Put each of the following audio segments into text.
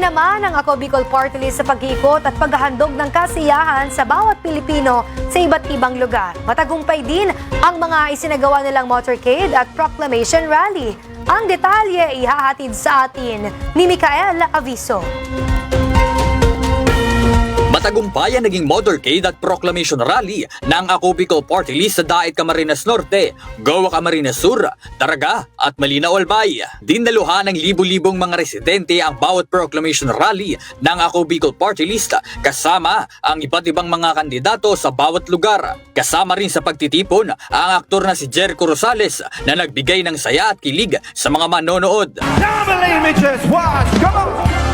Tuloy naman ang Ako Bicol Party List sa pag-iikot at paghahandog ng kasiyahan sa bawat Pilipino sa iba't ibang lugar. Matagumpay din ang mga isinagawa nilang motorcade at proclamation rally. Ang detalye ihahatid sa atin ni Micael Aviso. Matagumpay ang naging motorcade at proclamation rally ng Ako Bicol Party List sa Daet Camarines Norte, Goa Camarines Sur, Taraga at Malinaw Albay. Dinaluhan ng libu-libong mga residente ang bawat proclamation rally ng Ako Bicol Party List kasama ang iba't ibang mga kandidato sa bawat lugar. Kasama rin sa pagtitipon ang aktor na si Jericho Rosales na nagbigay ng saya at kilig sa mga manonood. Family images, watch, come on!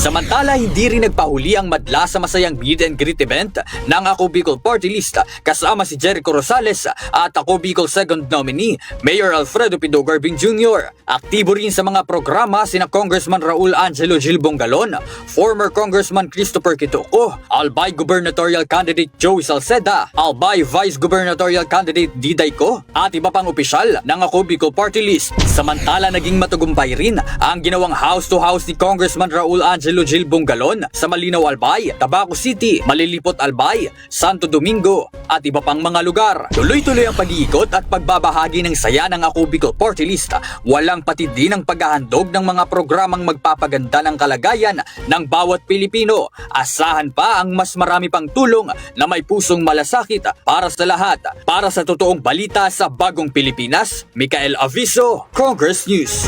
Samantala, hindi rin nagpahuli ang madla sa masayang meet and greet event ng Ako Bicol Party List kasama si Jericho Rosales at Ako Bicol second nominee, Mayor Alfredo Pido Garbin Jr. Aktibo rin sa mga programa sina Congressman Raul Angelo Gil Bongalon, former Congressman Christopher Quitoco, Albay Gubernatorial Candidate Joey Salceda, Albay Vice Gubernatorial Candidate Diday Co, at iba pang opisyal ng Ako Bicol Party List. Samantala, naging matagumpay rin ang ginawang house-to-house ni Congressman Raul Angelo Gil Bongalon sa Malinaw Albay, Tabaco City, Malilipot Albay, Santo Domingo at iba pang mga lugar. Tuloy-tuloy ang pag-iikot at pagbabahagi ng saya ng Ako Bicol Party List. Walang patid din ang paghahandog ng mga programang magpapaganda ng kalagayan ng bawat Pilipino. Asahan pa ang mas marami pang tulong na may pusong malasakit para sa lahat. Para sa totoong balita sa Bagong Pilipinas, Micael Aviso, Congress News.